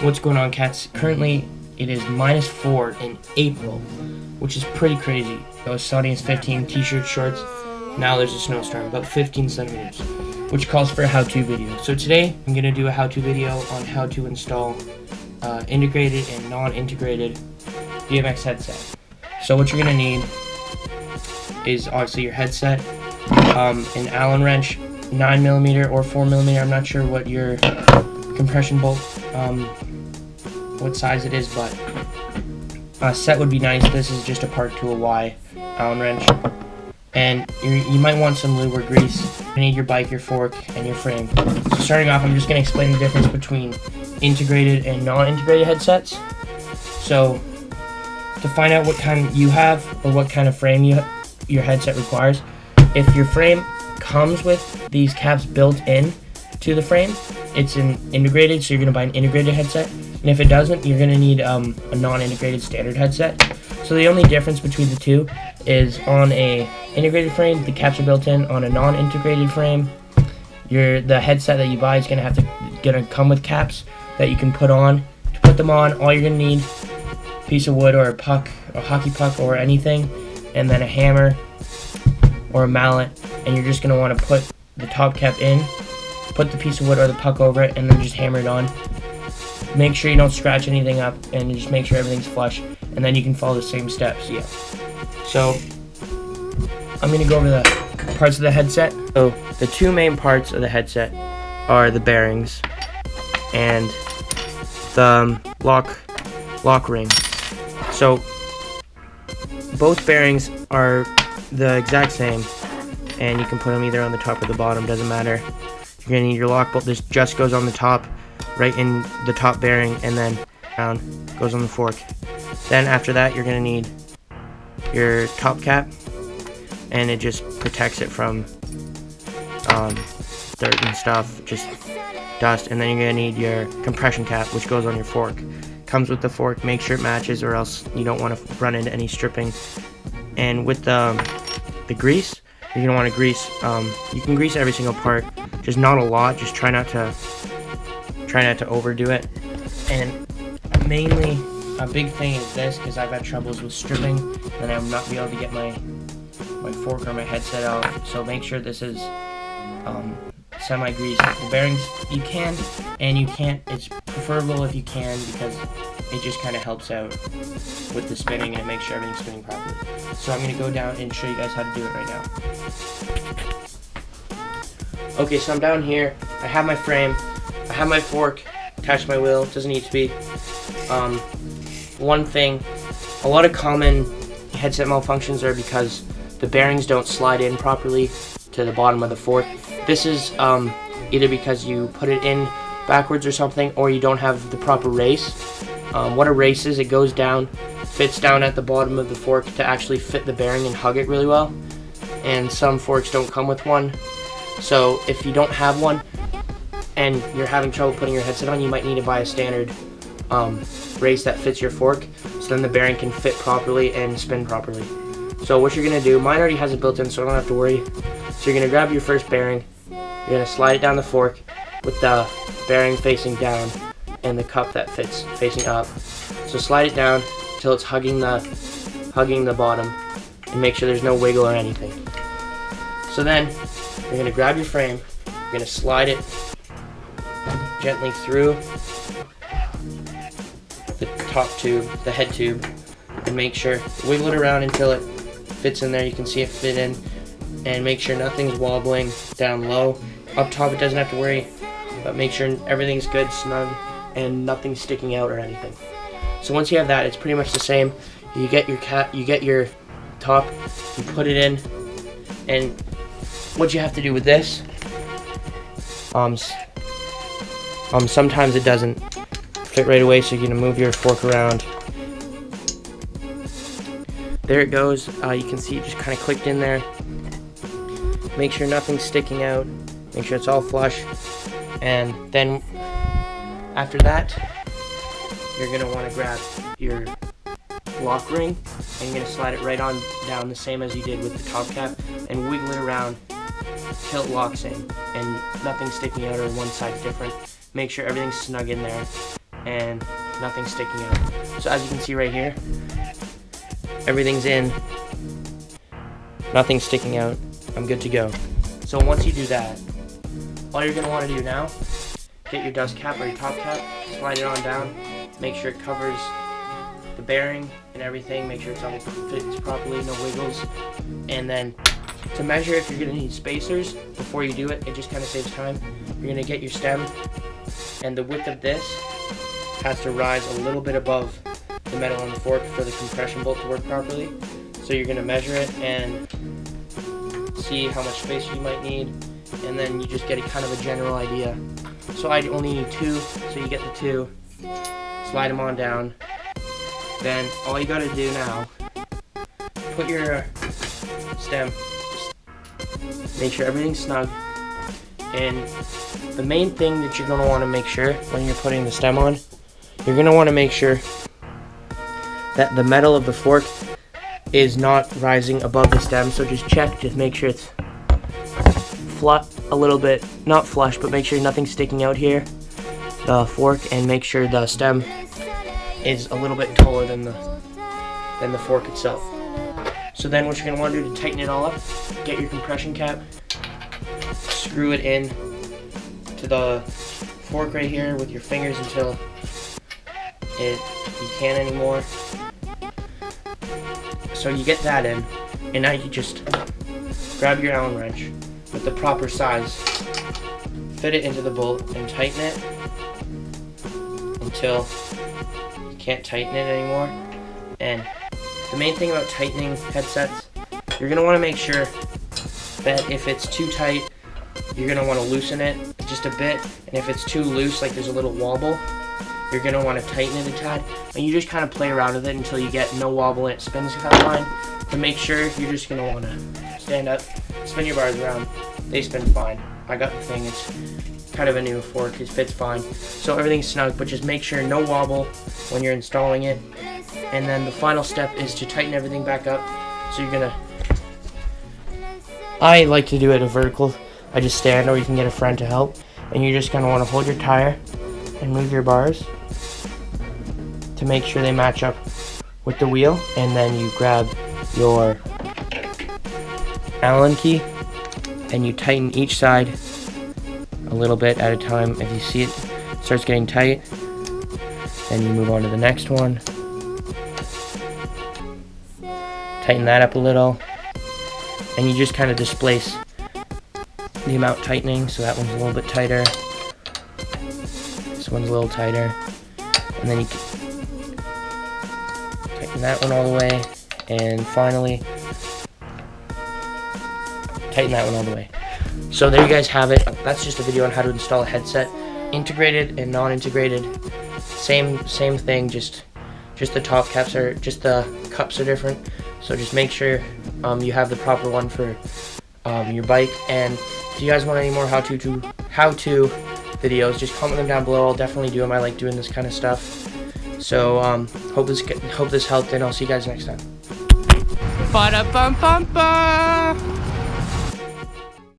What's going on, cats? Currently, it is -4 in April, which is pretty crazy. It was sunny as 15, t-shirt, shorts. Now there's a snowstorm, about 15 centimeters, which calls for a how-to video. So today, I'm going to do a how-to video on how to install integrated and non-integrated BMX headset. So what you're going to need is obviously your headset, an Allen wrench, 9mm or 4mm. I'm not sure what your compression bolt, what size it is, but a set would be nice. This is just a part to a Y Allen wrench. And you might want some lube or grease. You need your bike, your fork, and your frame. So starting off, I'm just going to explain the difference between integrated and non-integrated headsets. So to find out what kind you have or what kind of frame your headset requires, if your frame comes with these caps built in to the frame, it's an integrated, so you're going to buy an integrated headset. And if it doesn't, you're going to need a non-integrated standard headset. So the only difference between the two is on a integrated frame, the caps are built in. On a non-integrated frame, the headset that you buy is going to come with caps that you can put on. To put them on, all you're going to need a piece of wood or a puck, a hockey puck or anything, and then a hammer or a mallet, and you're just going to want to put the top cap in, put the piece of wood or the puck over it, and then just hammer it on. Make sure you don't scratch anything up, and just make sure everything's flush, and then you can follow the same steps. Yeah. So I'm going to go over the parts of the headset. So the two main parts of the headset are the bearings and the lock ring. So both bearings are the exact same, and you can put them either on the top or the bottom, doesn't matter. You're going to need your lock bolt. This just goes on the top, right in the top bearing, and then down goes on the fork. Then after that, you're going to need your top cap, and it just protects it from dirt and stuff, just dust. And then you're going to need your compression cap, which goes on your fork. Comes with the fork. Make sure it matches, or else you don't want to run into any stripping. And with the grease, you're going to want to grease. You can grease every single part, just not a lot. Just try not to overdo it. And mainly, a big thing is this, because I've had troubles with stripping, and I'm not be able to get my fork or my headset out. So make sure this is semi-greased. The bearings, you can and you can't. It's preferable if you can, because it just kind of helps out with the spinning, and it makes sure everything's spinning properly. So I'm going to go down and show you guys how to do it right now. Okay, so I'm down here. I have my frame. I have my fork attached to my wheel. It doesn't need to be. One thing, a lot of common headset malfunctions are because the bearings don't slide in properly to the bottom of the fork. This is either because you put it in backwards or something, or you don't have the proper race. What a race is, it goes down, fits down at the bottom of the fork to actually fit the bearing and hug it really well. And some forks don't come with one. So if you don't have one and you're having trouble putting your headset on, you might need to buy a standard race that fits your fork, so then the bearing can fit properly and spin properly. So what you're going to do, mine already has it built in, so I don't have to worry. So you're going to grab your first bearing, you're going to slide it down the fork with the bearing facing down and the cup that fits facing up. So slide it down until it's hugging the bottom, and make sure there's no wiggle or anything. So then you're going to grab your frame, you're going to slide it gently through the top tube, the head tube, and make sure, wiggle it around until it fits in there. You can see it fit in, and make sure nothing's wobbling down low. Up top it doesn't have to worry, but make sure everything's good, snug, and nothing's sticking out or anything. So once you have that, it's pretty much the same. You get your top, you put it in, and what you have to do with this, sometimes it doesn't fit right away, so you're going to move your fork around. There it goes. You can see it just kind of clicked in there. Make sure nothing's sticking out. Make sure it's all flush. And then after that, you're going to want to grab your lock ring, and you're going to slide it right on down, the same as you did with the top cap, and wiggle it around till it locks in and nothing's sticking out or one side's different. Make sure everything's snug in there, and nothing's sticking out. So as you can see right here, everything's in, nothing's sticking out. I'm good to go. So once you do that, all you're going to want to do now, get your dust cap or your top cap, slide it on down, make sure it covers the bearing and everything, make sure it's all fits properly, no wiggles, and then to measure if you're going to need spacers before you do it, it just kind of saves time. You're going to get your stem, and the width of this has to rise a little bit above the metal on the fork for the compression bolt to work properly. So you're going to measure it and see how much spacer you might need, and then you just get a kind of a general idea. So I only need 2, so you get the 2, slide them on down. Then all you got to do now, put your stem, make sure everything's snug, and the main thing that you're going to want to make sure when you're putting the stem on, you're going to want to make sure that the metal of the fork is not rising above the stem. So just check, just make sure it's flat a little bit, not flush, but make sure nothing's sticking out here, the fork, and make sure the stem is a little bit taller than the fork itself. So then what you're going to want to do to tighten it all up, get your compression cap, screw it in to the fork right here with your fingers until you can't anymore. So you get that in, and now you just grab your Allen wrench with the proper size, fit it into the bolt, and tighten it until you can't tighten it anymore. And the main thing about tightening headsets, you're going to want to make sure that if it's too tight, you're going to want to loosen it just a bit, and if it's too loose, like there's a little wobble, you're going to want to tighten it a tad, and you just kind of play around with it until you get no wobble and it spins kind of fine. To make sure, you're just going to want to stand up, spin your bars around, they spin fine. I got the thing, it's kind of a new fork, it fits fine, so everything's snug, but just make sure no wobble when you're installing it. And then the final step is to tighten everything back up. So you're going to, I like to do it a vertical, I just stand, or you can get a friend to help, and you're just going to want to hold your tire and move your bars to make sure they match up with the wheel, and then you grab your Allen key and you tighten each side a little bit at a time. If you see it starts getting tight, then you move on to the next one, tighten that up a little, and you just kind of displace the amount tightening. So that one's a little bit tighter, this one's a little tighter, and then you can tighten that one all the way, and finally tighten that one all the way. So there you guys have it. That's just a video on how to install a headset, integrated and non-integrated. Same thing, just the top caps are, just the cups are different. So just make sure you have the proper one for your bike. And if you guys want any more how-to videos, just comment them down below. I'll definitely do them. I like doing this kind of stuff. So hope this helped, and I'll see you guys next time. Ba-da-bum-bum-bum.